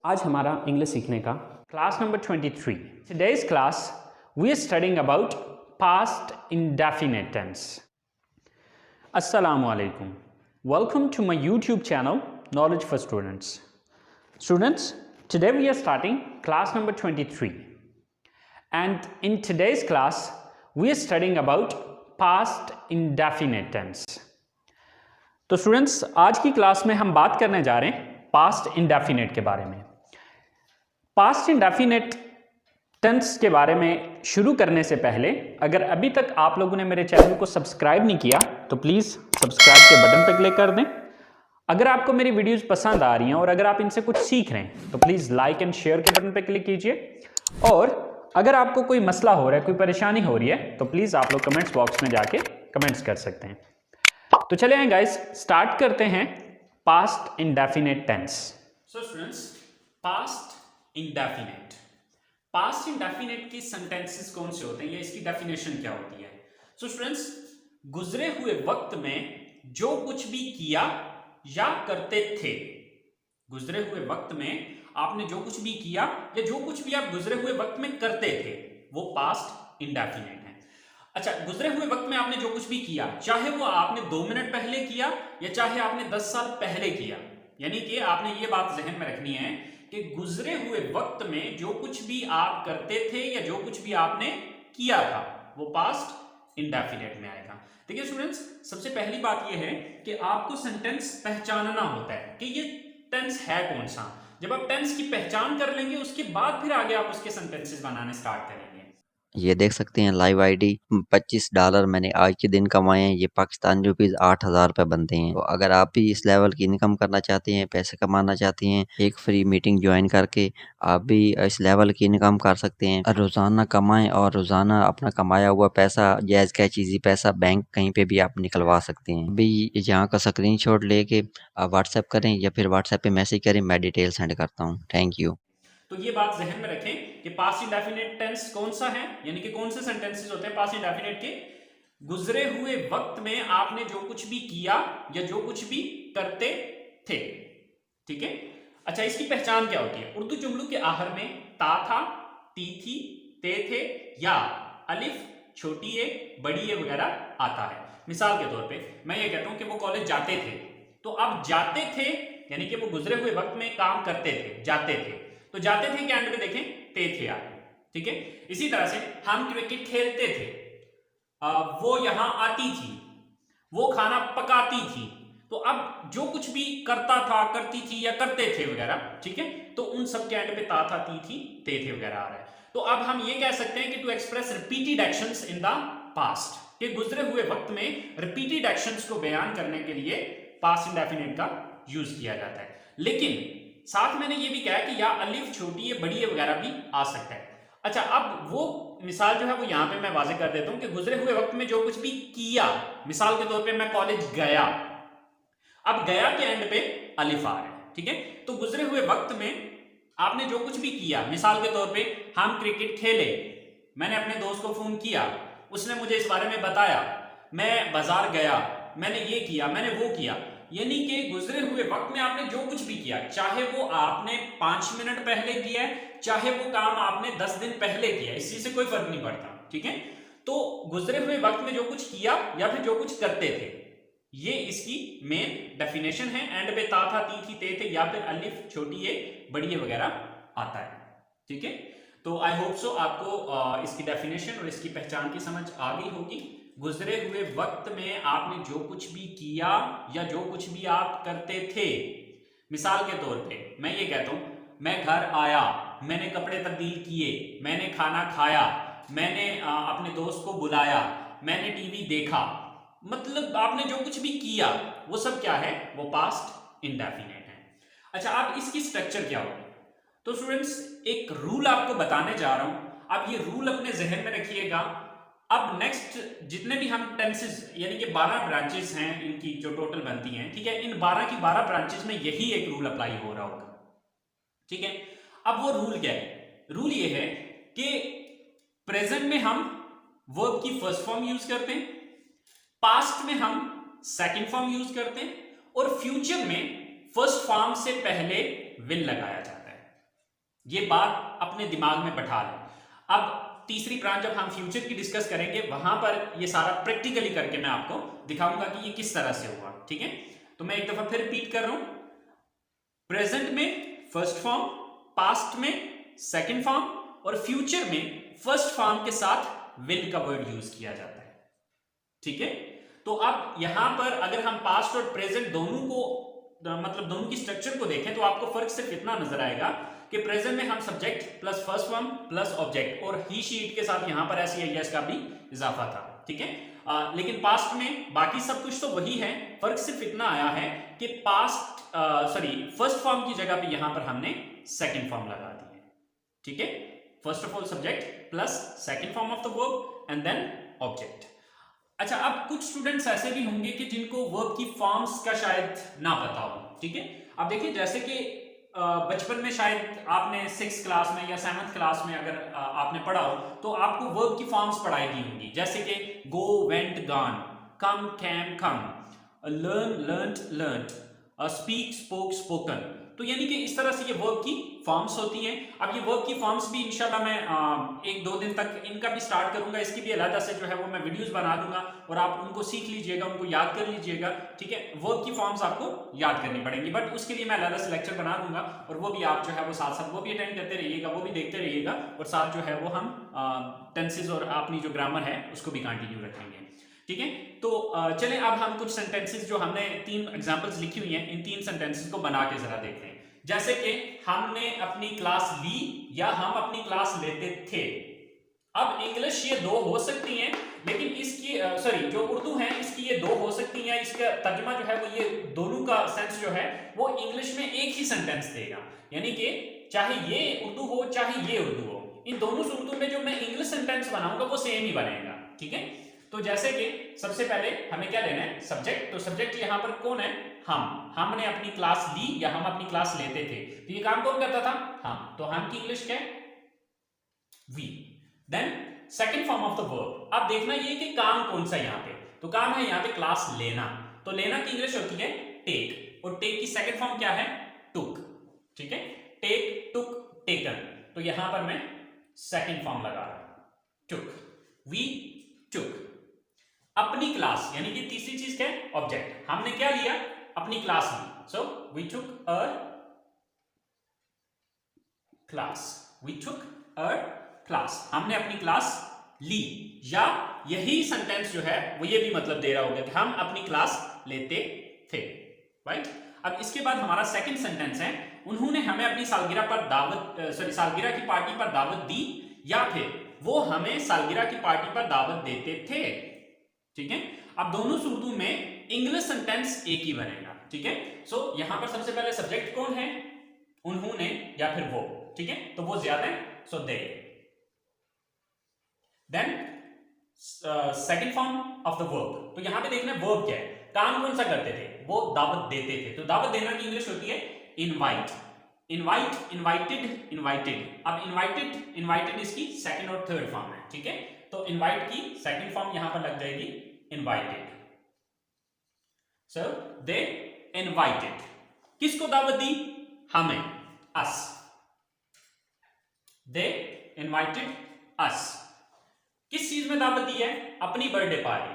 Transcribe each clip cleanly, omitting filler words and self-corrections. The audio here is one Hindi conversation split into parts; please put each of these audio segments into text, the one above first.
आज हमारा इंग्लिश सीखने का class number 23। Today's class we are studying about past indefinite tense. अस्सलामु अलैकुम, welcome to my YouTube channel knowledge for students. Students, today we are starting class number 23 and in today's class we are studying about past indefinite tense। तो स्टूडेंट्स आज की क्लास में हम बात करने जा रहे हैं पास्ट इंडेफिनिट के बारे में। पास्ट इंडेफिनिट टेंस के बारे में शुरू करने से पहले अगर अभी तक आप लोगों ने मेरे चैनल को सब्सक्राइब नहीं किया तो प्लीज़ सब्सक्राइब के बटन पर क्लिक कर दें। अगर आपको मेरी वीडियोस पसंद आ रही हैं और अगर आप इनसे कुछ सीख रहे हैं तो प्लीज़ लाइक एंड शेयर के बटन पर क्लिक कीजिए। और अगर आपको कोई मसला हो रहा है, कोई परेशानी हो रही है तो प्लीज़ आप लोग कमेंट्स बॉक्स में जाके कमेंट्स कर सकते हैं। तो चले आए गाइस, स्टार्ट करते हैं past indefinite tense. So students, past indefinite की सेंटेंसेस कौन से होते हैं या इसकी डेफिनेशन क्या होती है? सो स्टूडेंट्स, गुजरे हुए वक्त में जो कुछ भी किया या करते थे, गुजरे हुए वक्त में आपने जो कुछ भी किया या जो कुछ भी आप गुजरे हुए वक्त में करते थे वो पास्ट इंडेफिनिट है। अच्छा, गुजरे हुए वक्त में आपने जो कुछ भी किया, चाहे वो आपने 2 मिनट पहले किया या चाहे आपने 10 साल पहले किया, यानी कि आपने ये बात जहन में रखनी है कि गुजरे हुए वक्त में जो कुछ भी आप करते थे या जो कुछ भी आपने किया था वो पास्ट इंडेफिनिट में आएगा। देखिए स्टूडेंट्स, सबसे पहली बात यह है कि आपको सेंटेंस पहचानना होता है कि ये टेंस है कौन सा। जब आप टेंस की पहचान कर लेंगे उसके बाद फिर आगे आप उसके सेंटेंसेस बनाने स्टार्ट करेंगे। ये देख सकते हैं लाइव आईडी $25 मैंने आज के दिन कमाए हैं। ये पाकिस्तानी रुपीज़ 8,000 रुपये बनते हैं। तो अगर आप भी इस लेवल की इनकम करना चाहते हैं, पैसे कमाना चाहते हैं, एक फ्री मीटिंग ज्वाइन करके आप भी इस लेवल की इनकम कर सकते हैं। रोज़ाना कमाएं और रोज़ाना अपना कमाया हुआ पैसा, जायज़ कैश पैसा बैंक कहीं पे भी आप निकलवा सकते हैं। अभी यहाँ का स्क्रीनशॉट लेके आप व्हाट्सएप करें या फिर व्हाट्सएप पे मैसेज करें, मैं डिटेल सेंड करता हूँ। Thank you. तो ये बात जहन में रखें कि पास्ट इंडेफिनिट टेंस कौन सा है, यानी कि कौन से सेंटेंसेस होते हैं पास्ट इंडेफिनिट के। गुजरे हुए वक्त में आपने जो कुछ भी किया या जो कुछ भी करते थे, ठीक है। अच्छा, इसकी पहचान क्या होती है? उर्दू जुमलों के आखिर में ता था, ती थी, ते थे या अलिफ, छोटी ए, बड़ी ए वगैरह आता है। मिसाल के तौर पे मैं ये कहता हूं कि वो कॉलेज जाते थे, तो अब जाते थे यानी कि वो गुजरे हुए वक्त में काम करते थे, जाते थे, तो जाते थे के एंड पे देखें ते थे आए, ठीक है। इसी तरह से हम क्रिकेट खेलते थे, वो यहां आती थी, वो खाना पकाती थी, तो अब जो कुछ भी करता था, करती थी या करते थे वगैरह, ठीक है, तो उन सब के एंड पे ता था, ती थी, ते थे वगैरह आ रहा है। तो अब हम ये कह सकते हैं कि to express repeated actions in the past, कि गुजरे हुए वक्त में रिपीटेड एक्शंस को बयान करने के लिए पास्ट इंडेफिनिट का यूज किया जाता है। लेकिन साथ मैंने ये भी कहा कि या अलिफ, छोटी है, बड़ी है वगैरह भी आ सकता है। अच्छा, अब वो मिसाल जो है वो यहां पे मैं वाज़ेह कर देता हूं कि गुजरे हुए वक्त में जो कुछ भी किया, मिसाल के तौर पे मैं कॉलेज गया, अब गया के एंड पे अलिफ आ रहा है, ठीक है। तो गुजरे हुए वक्त में आपने जो कुछ भी किया, मिसाल के तौर पे हम क्रिकेट खेले, मैंने अपने दोस्त को फोन किया, उसने मुझे इस बारे में बताया, मैं बाजार गया, मैंने ये किया, मैंने वो किया, यानी कि गुजरे हुए वक्त में आपने जो कुछ भी किया, चाहे वो आपने 5 मिनट पहले किया है, चाहे वो काम आपने 10 दिन पहले किया, इस चीज से कोई फर्क नहीं पड़ता, ठीक है। तो गुजरे हुए वक्त में जो कुछ किया या फिर जो कुछ करते थे, ये इसकी मेन डेफिनेशन है। एंड पे ता था, ती थी, ते थे या फिर अलिफ, छोटी ए, बड़ी ए वगैरह आता है, ठीक है। तो आई होप सो आपको इसकी डेफिनेशन और इसकी पहचान की समझ आ गई होगी। गुजरे हुए वक्त में आपने जो कुछ भी किया या जो कुछ भी आप करते थे, मिसाल के तौर पे मैं ये कहता हूं, मैं घर आया, मैंने कपड़े तब्दील किए, मैंने खाना खाया, मैंने अपने दोस्त को बुलाया, मैंने टीवी देखा, मतलब आपने जो कुछ भी किया वो सब क्या है, वो पास्ट इंडेफिनिट है। अच्छा, अब इसकी स्ट्रक्चर क्या होगी? तो स्टूडेंट्स, एक रूल आपको बताने जा रहा हूं, आप ये रूल अपने जहन में रखिएगा। अब नेक्स्ट जितने भी हम टेंसेस, यानी कि 12 ब्रांचेस हैं इनकी जो टोटल बनती हैं, ठीक है, इन 12 की 12 ब्रांचेस में यही एक रूल अप्लाई हो रहा होगा, ठीक है। अब वो रूल क्या है? रूल ये है कि प्रेजेंट में हम वर्ब की फर्स्ट फॉर्म यूज करते हैं, पास्ट में हम सेकंड फॉर्म यूज करते हैं और फ्यूचर में फर्स्ट फॉर्म से पहले विल लगाया जाता है। ये बात अपने दिमाग में बैठा लें। अब तीसरी ब्रांच जब हम फ्यूचर की डिस्कस करेंगे वहां पर ये सारा प्रैक्टिकली करके मैं आपको दिखाऊंगा कि ये किस तरह से हुआ। ठीक है, तो मैं एक दफा फिर रिपीट कर रहा हूं, प्रेजेंट में फर्स्ट फॉर्म, पास्ट में सेकंड फॉर्म और फ्यूचर में फर्स्ट फॉर्म के साथ विल का वर्ड यूज किया जाता है। ठीक है, तो अब यहां पर अगर हम पास्ट और प्रेजेंट दोनों को मतलब दोनों की स्ट्रक्चर को देखें तो आपको फर्क सिर्फ इतना नजर आएगा कि प्रेजेंट में हम subject plus first form plus object और ही शीट के साथ यहां पर ऐसी एस का भी इजाफा था। ठीक है, लेकिन पास्ट में बाकी सब कुछ तो वही है, फर्क सिर्फ इतना आया है कि पास्ट फर्स्ट फॉर्म की जगह पे यहां पर हमने सेकंड फॉर्म लगा दी है। ठीक है, first of all subject plus second form of the verb and then object. अच्छा, अब कुछ स्टूडेंट्स ऐसे भी होंगे कि जिनको वर्ब की फॉर्म्स का शायद ना पता हो। ठीक है, अब देखिए जैसे कि बचपन में शायद आपने 6th क्लास में या 7th क्लास में अगर आपने पढ़ा हो तो आपको वर्ब की फॉर्म्स पढ़ाई गई होंगी, जैसे कि go, went, gone, come, came, come, learn, learned, learned, speak, spoke, spoken. तो यानी कि इस तरह से ये वर्ब की फॉर्म्स होती हैं। अब ये वर्ब की फॉर्म्स भी इंशाल्लाह मैं 1-2 दिन तक इनका भी स्टार्ट करूंगा, इसकी भी अलग से जो है वो मैं वीडियोस बना दूंगा और आप उनको सीख लीजिएगा, उनको याद कर लीजिएगा। ठीक है, वर्ब की फॉर्म्स आपको याद करनी पड़ेंगी, बट उसके लिए मैं अलग से लेक्चर बना दूंगा और वो भी आप जो है वो साथ साथ वो भी अटेंड करते रहिएगा, वो भी देखते रहिएगा और साथ जो है वो हम टेंसेज और अपनी जो ग्रामर है उसको भी कंटिन्यू रखेंगे। ठीक है, तो चलें अब हम कुछ सेंटेंसेस जो हमने 3 एग्जांपल्स लिखी हुई हैं इन 3 सेंटेंसेस को बना के जरा देखते हैं। जैसे कि हमने अपनी क्लास ली या हम अपनी क्लास लेते थे। अब इंग्लिश ये 2 हो सकती हैं, लेकिन इसकी जो उर्दू है इसकी ये 2 हो सकती हैं, इसका तर्जुमा जो है वो ये दोनों का सेंस जो है वो इंग्लिश में एक ही सेंटेंस देगा, यानी कि चाहे ये उर्दू हो चाहे ये उर्दू हो, इन दोनों सूरतों में जो मैं इंग्लिश सेंटेंस बनाऊंगा वो सेम ही बनेगा। ठीक है, तो जैसे कि सबसे पहले हमें क्या लेना है, सब्जेक्ट। तो सब्जेक्ट यहां पर कौन है, हमने अपनी क्लास ली या हम अपनी क्लास लेते थे, तो ये काम कौन करता था, हम। तो हम की इंग्लिश क्या है, we. Then second form of the verb, अब देखना ये कि काम कौन सा यहां पे, तो काम है यहां पे क्लास लेना, तो लेना की इंग्लिश होती है टेक और टेक की सेकंड फॉर्म क्या है, टुक। ठीक है, टेक, टुक, टेकन, तो यहां पर मैं सेकंड फॉर्म लगा रहा हूं, टुक, वी टुक। अपनी क्लास यानी कि तीसरी चीज क्या है, ऑब्जेक्ट। हमने क्या लिया, अपनी क्लास ली, so we took a class, we took a class, हमने अपनी क्लास ली। या यही सेंटेंस जो है वो ये भी मतलब दे रहा होगा कि हम अपनी क्लास लेते थे, राइट। अब इसके बाद हमारा सेकंड सेंटेंस है, उन्होंने हमें अपनी सालगिरह पर सालगिरह की पार्टी पर दावत दी या फिर वो हमें सालगिरह की पार्टी पर दावत देते थे। ठीक है, अब दोनों सूरतों में इंग्लिश सेंटेंस एक ही बनेगा। ठीक है, सो यहां पर सबसे पहले सब्जेक्ट कौन है, उन्होंने या फिर वो। ठीक है, तो वो ज्यादा है, so they. Then second form of the verb, तो यहां पे देखना वर्ब क्या है, काम कौन सा करते थे, वो दावत देते थे, तो दावत देना की इंग्लिश होती है इनवाइट, इनवाइट, इनवाइटेड, इनवाइटेड। अब इनवाइटेड, इनवाइटेड इसकी सेकंड और थर्ड फॉर्म है। ठीक है, तो इनवाइट की सेकंड फॉर्म यहां पर लग जाएगी इनवाइटेड, सो दे इनवाइटेड। किसको दावत दी, हमें, अस, दे इनवाइटेड अस। किस चीज में दावत दी है, अपनी birthday party,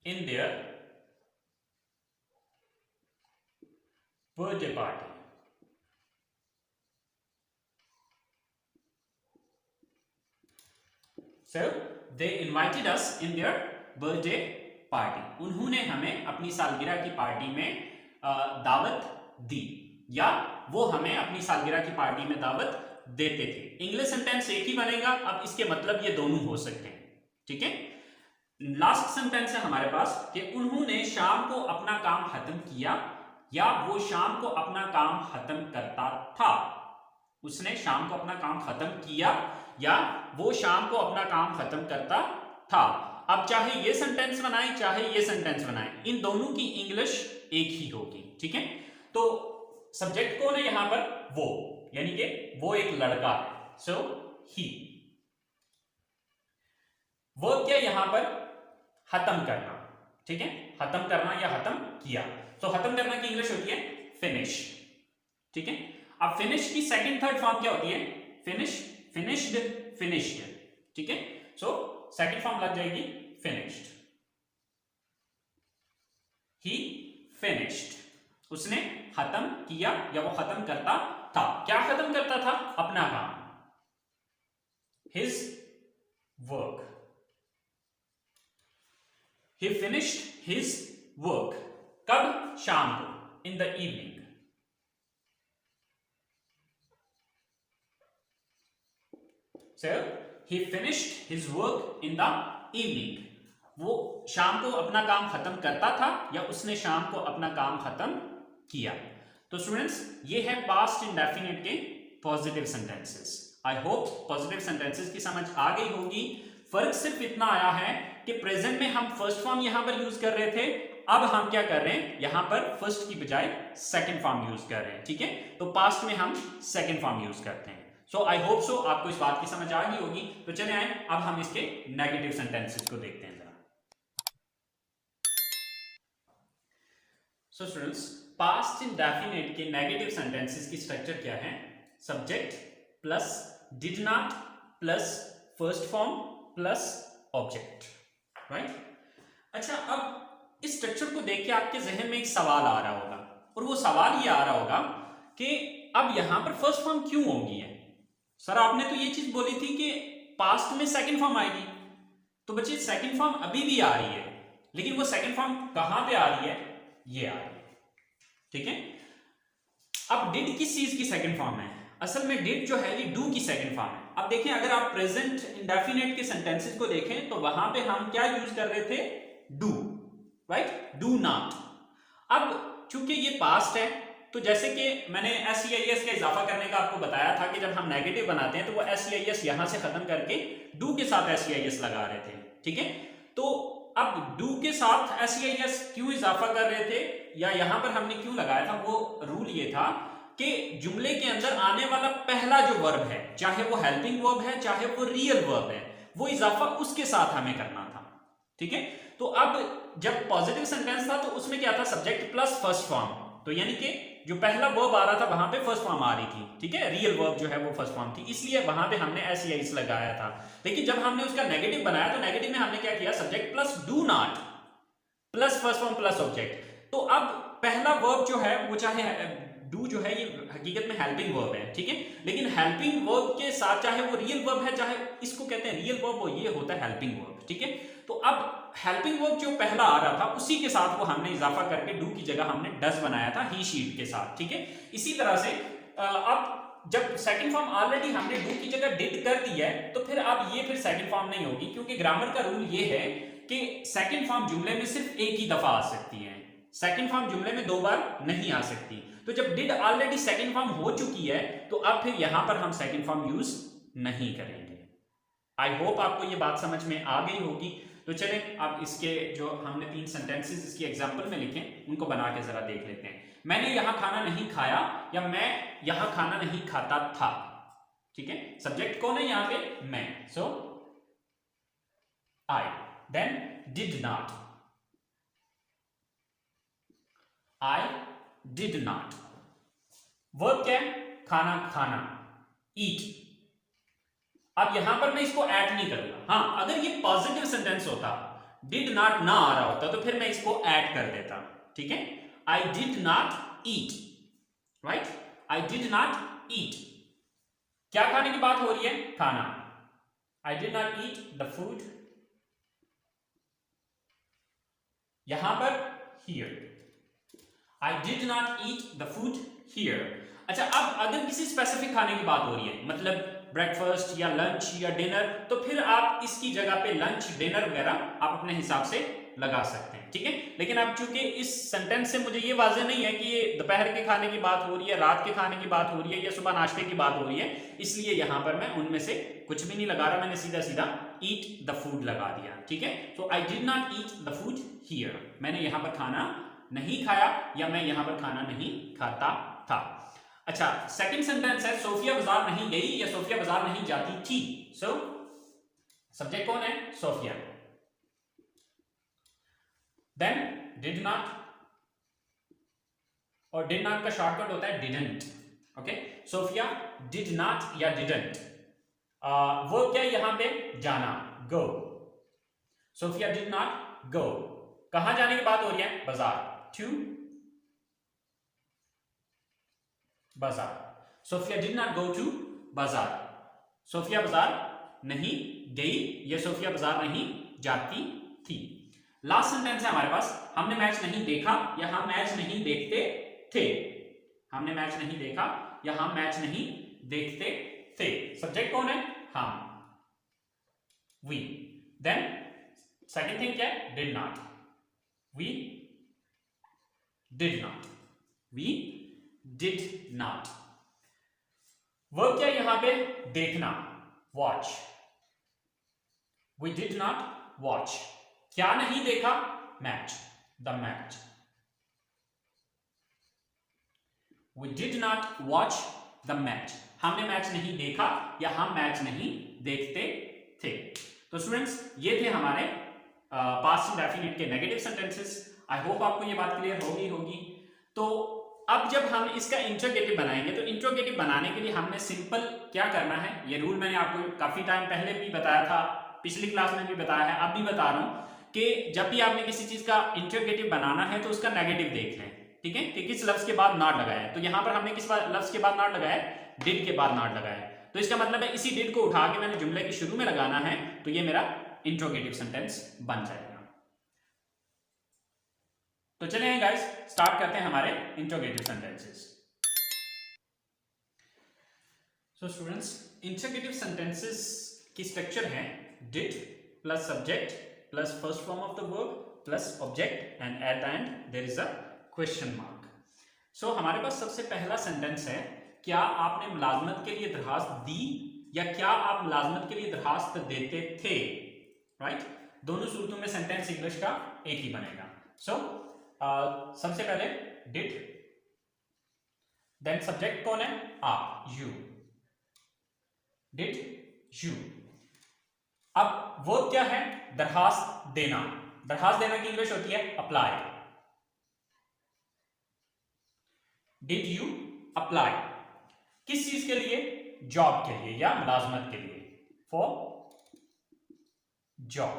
in their birthday party. So they invited us in their birthday party. उन्होंने हमें अपनी सालगिरह की पार्टी में दावत दी या वो हमें अपनी सालगिरह की पार्टी में दावत देते थे। इंग्लिश सेंटेंस एक ही बनेगा, अब इसके मतलब ये दोनों हो सकते हैं। ठीक है, लास्ट सेंटेंस है हमारे पास कि उन्होंने शाम को अपना काम खत्म किया या वो शाम को अपना काम खत्म करता था। उसने शाम को अपना काम खत्म किया या वो शाम को अपना काम खत्म करता था। अब चाहे ये सेंटेंस बनाए चाहे ये सेंटेंस बनाए, इन दोनों की इंग्लिश एक ही होगी। ठीक है, तो सब्जेक्ट कौन है यहां पर, वो, यानी कि वो एक लड़का है, सो ही। वर्ब क्या यहां पर, खत्म करना। ठीक है, खत्म करना या खत्म किया, तो खत्म करना की इंग्लिश होती है फिनिश। ठीक है। अब फिनिश की सेकंड थर्ड फॉर्म क्या होती है? फिनिश, फिनिश्ड, फिनिश्ड, ठीक है। सो सेकंड फॉर्म लग जाएगी फिनिश्ड। ही फिनिश्ड, उसने खत्म किया या वो खत्म करता था। क्या खत्म करता था? अपना काम, his work. He finished his work. कब? शाम को, in the evening. So he finished his work in the evening. वो शाम को अपना काम खत्म करता था या उसने शाम को अपना काम खत्म किया। तो स्टूडेंट्स, ये है पास्ट इंडेफिनिट के positive sentences. I hope positive sentences की समझ आ गई होगी। फर्क सिर्फ इतना आया है कि प्रेजेंट में हम फर्स्ट फॉर्म यहां पर यूज कर रहे थे, अब हम क्या कर रहे हैं, यहां पर फर्स्ट की बजाय सेकंड फॉर्म यूज कर रहे हैं, ठीक है। तो पास्ट में हम सेकंड फॉर्म यूज करते हैं। सो आई होप सो आपको इस बात की समझ आ गई होगी। तो चले आए, अब हम इसके नेगेटिव सेंटेंसेस को देखते हैं जरा। सो स्टूडेंट्स, पास्ट इंडेफिनिट के नेगेटिव सेंटेंसेस की स्ट्रक्चर क्या है? Subject plus did not plus first form plus object, right. अच्छा, अब इस स्ट्रक्चर को देख के आपके जहन में एक सवाल आ रहा होगा, और वो सवाल ये आ रहा होगा कि अब यहां पर फर्स्ट फॉर्म क्यों होगी है? सर आपने तो ये चीज बोली थी कि पास्ट में सेकंड फॉर्म आएगी। तो बच्चे सेकंड फॉर्म अभी भी आ रही है, लेकिन वो सेकंड फॉर्म कहां पे आ रही है? ये आ रही है, ठीक है। अब डिड किस चीज की सेकंड फॉर्म है? असल में डिड जो है ये डू की सेकंड फॉर्म है। अब देखें, अगर आप प्रेजेंट इंडेफिनिट के सेंटेंसेस को देखें तो वहां पे हम क्या यूज कर रहे थे? Do, right, do not. अब चूंकि ये पास्ट है, तो जैसे कि मैंने एस का इजाफा करने का आपको बताया था कि जब हम नेगेटिव बनाते हैं तो वो एस यहां से खत्म करके डू के साथ एस लगा रहे थे, ठीक है। तो अब डू के साथ एस क्यों इजाफा कर रहे थे या यहां पर हमने क्यों लगाया था? वो रूल ये था कि जुमले के अंदर आने वाला पहला जो वर्ब है, चाहे वो हेल्पिंग वर्ब है चाहे वो रियल वर्ब है, वो इजाफा उसके साथ हमें करना था, ठीक है। तो अब जब पॉजिटिव सेंटेंस था तो उसमें क्या था? Subject plus first form. तो यानी कि जो पहला वर्ब आ रहा था वहां पे फर्स्ट फॉर्म आ रही थी, ठीक है। रियल वर्ब जो है वो फर्स्ट फॉर्म थी, इसलिए वहां पे हमने एस लगाया था। लेकिन जब हमने उसका नेगेटिव बनाया तो नेगेटिव में हमने क्या किया? Subject plus do not plus first form plus object. तो अब पहला वर्ब जो है वो, चाहे डू जो है ये हकीकत में हेल्पिंग वर्ब है, ठीक है। लेकिन हेल्पिंग वर्ब के साथ चाहे वो रियल वर्ब है, चाहे इसको कहते हैं रियल वर्ब, वो ये होता है हेल्पिंग वर्ब, ठीक है। तो अब हेल्पिंग वर्ब जो पहला आ रहा था उसी के साथ वो हमने इजाफा करके डू की जगह हमने डज बनाया था ही शीट के साथ, ठीक है। इसी तरह से अब जब सेकंड फॉर्म ऑलरेडी हमने डू की जगह डिड कर दी है, तो फिर अब ये फिर सेकंड फॉर्म नहीं होगी, क्योंकि ग्रामर का रूल ये है कि सेकंड फॉर्म जुमले में सिर्फ एक ही दफा आ सकती है, सेकंड फॉर्म जुमले में दो बार नहीं आ सकती। तो जब डिड ऑलरेडी सेकंड फॉर्म हो चुकी है तो अब फिर यहां पर हम सेकंड फॉर्म यूज नहीं करेंगे। आई होप आपको ये बात समझ में आ गई होगी। तो चलें अब इसके जो हमने 3 सेंटेंसेस इसकी एग्जांपल में लिखे उनको बना के जरा देख लेते हैं। मैंने यहां खाना नहीं खाया या मैं यहां खाना नहीं खाता था, ठीक है। सब्जेक्ट कौन है यहां पे? मैं, so I. Then did not, I did not. Verb क्या है? खाना खाना, ईट। अब यहां पर मैं इसको ऐड नहीं करूंगा। हाँ, अगर ये पॉजिटिव सेंटेंस होता, डिड नॉट ना आ रहा होता, तो फिर मैं इसको ऐड कर देता, ठीक है। आई did not eat, right, I did not ईट। क्या खाने की बात हो रही है? खाना। आई did not eat the food. यहां पर here, I did not eat the food here। अच्छा, अब अगर किसी स्पेसिफिक खाने की बात हो रही है, मतलब ब्रेकफास्ट या लंच या डिनर, तो फिर आप इसकी जगह पे लंच डिनर वगैरह आप अपने हिसाब से लगा सकते हैं, ठीक है। लेकिन अब चूंकि इस सेंटेंस से मुझे ये वाज़ेह नहीं है कि ये दोपहर के खाने की बात हो रही है, रात के खाने की बात हो रही है या सुबह नाश्ते की बात हो रही है, इसलिए यहां पर मैं उनमें से कुछ भी नहीं लगा रहा, मैंने सीधा सीधा ईट द फूड लगा दिया, ठीक है। So I did not eat the food here, मैंने यहां पर खाना नहीं खाया या मैं यहां पर खाना नहीं खाता था। अच्छा, सेकंड सेंटेंस है सोफिया बाजार नहीं गई या सोफिया बाजार नहीं जाती थी। सो सब्जेक्ट कौन है? सोफिया। देन डिड नॉट, और डिड नॉट का शॉर्टकट होता है didn't, okay, Sophia did not या डिडंट, वो क्या यहां पे जाना, go. Sophia did not go, कहां जाने की बात हो रही है, बाजार, to bazaar. Sophia did not go to bazaar, Sophia बाजार नहीं गई या सोफिया बाजार नहीं जाती थी। लास्ट सेंटेंस है हमारे पास, हमने मैच नहीं देखा या हम मैच नहीं देखते थे। हमने मैच नहीं देखा या हम मैच नहीं देखते थे। सब्जेक्ट कौन है, हम, वी। देन सेकंड थिंग क्या है, did not, we did not, we did not. Verb क्या यहां पे, देखना, watch, we did not watch. क्या नहीं देखा, match, the match, we did not watch the match. हमने मैच नहीं देखा या हम मैच नहीं देखते थे। तो स्टूडेंट्स ये थे हमारे पास्ट इंडेफिनिट के नेगेटिव सेंटेंसेस। आई होप आपको ये बात क्लियर होगी। तो अब जब हम इसका इंट्रोगेटिव बनाएंगे तो इंट्रोगेटिव बनाने के लिए हमने सिंपल क्या करना है, ये रूल मैंने आपको काफी टाइम पहले भी बताया था, पिछली क्लास में भी बताया है, अब भी बता रहा हूं कि जब भी आपने किसी चीज का इंट्रोगेटिव बनाना है तो उसका नेगेटिव देख लें, ठीक है, कि किस लफ्ज के बाद नॉट लगाया है। तो यहां पर हमने किस लफ्ज के बाद नॉट लगाया है, डिड के बाद नॉट लगाया है। तो इसका मतलब है इसी डिड को उठा के मैंने जुमले के शुरू में लगाना है, तो ये मेरा इंट्रोगेटिव सेंटेंस बन जाएगा। तो चलिए गाइस स्टार्ट करते हैं हमारे interrogative sentences. So students interrogative sentences की स्ट्रक्चर है did plus subject plus first form of the verb plus object and at the end there is a question mark. So हमारे पास सबसे पहला सेंटेंस है, क्या आपने मुलाजमत के लिए दरखास्त दी या क्या आप मुलाजमत के लिए दरखास्त देते थे, राइट? दोनों सूरतों में सेंटेंस इंग्लिश का एक ही बनेगा। सो सबसे पहले डिड, देन सब्जेक्ट कौन है, आप, यू, डिड यू। अब वो क्या है, दरखास्त देना। दरखास्त देना की इंग्लिश होती है अप्लाई। डिड यू अप्लाई, किस चीज के लिए, जॉब के लिए या मुलाजमत के लिए, for job.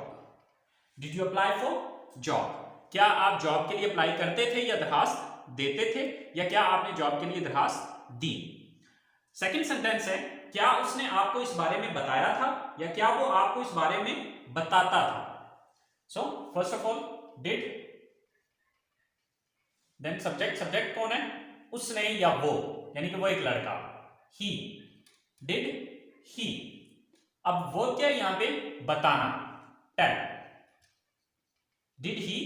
Did you apply for job, क्या आप जॉब के लिए अप्लाई करते थे या दरखास्त देते थे, या क्या आपने जॉब के लिए दरखास्त दी। सेकंड सेंटेंस है, क्या उसने आपको इस बारे में बताया था या क्या वो आपको इस बारे में बताता था। So first of all did, then subject, subject कौन है, उसने या वो, यानी कि वो एक लड़का, ही, डिड ही। अब वो क्या यहां पे, बताना, टेल, डिड ही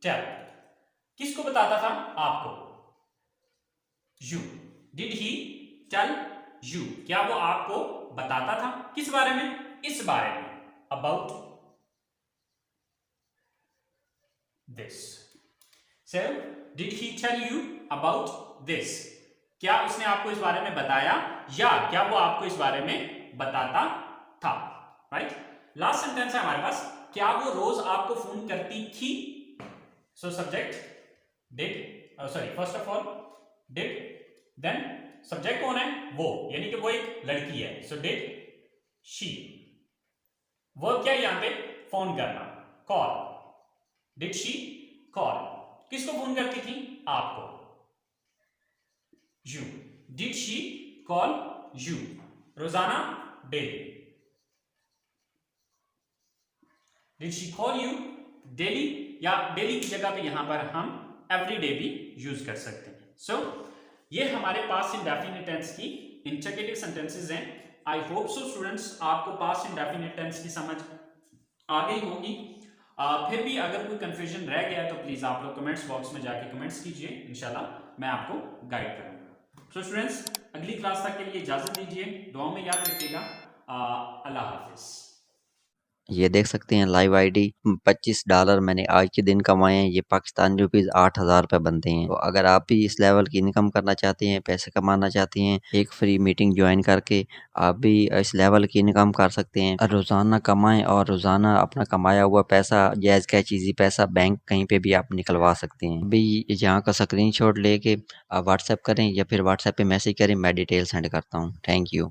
टेल, किसको बताता था, आपको, you, did he tell you, क्या वो आपको बताता था, किस बारे में, इस बारे में, about this. So did he tell you about this, क्या उसने आपको इस बारे में बताया या क्या वो आपको इस बारे में बताता था, राइट? लास्ट सेंटेंस है हमारे पास, क्या वो रोज आपको फोन करती थी। So subject did, sorry first of all did, then subject कौन है, वो, यानी कि वो एक लड़की है, सो डिड शी। वर्ब क्या है यहां पे, फोन करना, कॉल, डिड शी कॉल, किसको फोन करती थी, आपको, you, did she call you, रोजाना, daily, did she call you daily, या डेली की जगह पे यहां पर हम एवरी डे भी यूज कर सकते हैं। सो ये हमारे पास्ट इंडेफिनिट टेंस की इंटरगेटिव सेंटेंसेस हैं। आई होप सो स्टूडेंट्स आपको पास्ट इंडेफिनिट टेंस की समझ आ गई होगी। फिर भी अगर कोई कंफ्यूजन रह गया तो प्लीज आप लोग कमेंट्स बॉक्स में जाके कमेंट्स कीजिए, इंशाल्लाह मैं आपको गाइड करूंगा। सो स्टूडेंट्स अगली क्लास तक के लिए इजाजत दीजिए, दुआओं में याद रखिएगा। अल्लाह हाफिज। ये देख सकते हैं लाइव आईडी $25 मैंने आज के दिन कमाए हैं। ये पाकिस्तानी रुपीज़ 8,000 रुपये बनते हैं। तो अगर आप भी इस लेवल की इनकम करना चाहते हैं, पैसे कमाना चाहते हैं, एक फ्री मीटिंग ज्वाइन करके आप भी इस लेवल की इनकम कर सकते हैं। रोज़ाना कमाएं और रोज़ाना अपना कमाया हुआ पैसा, जायज़ कैश ईज़ी पैसा बैंक कहीं पे भी आप निकलवा सकते हैं। अभी यहाँ का स्क्रीनशॉट लेके आप व्हाट्सएप करें या फिर व्हाट्सएप पे मैसेज करें, मैं डिटेल सेंड करता हूँ। Thank you.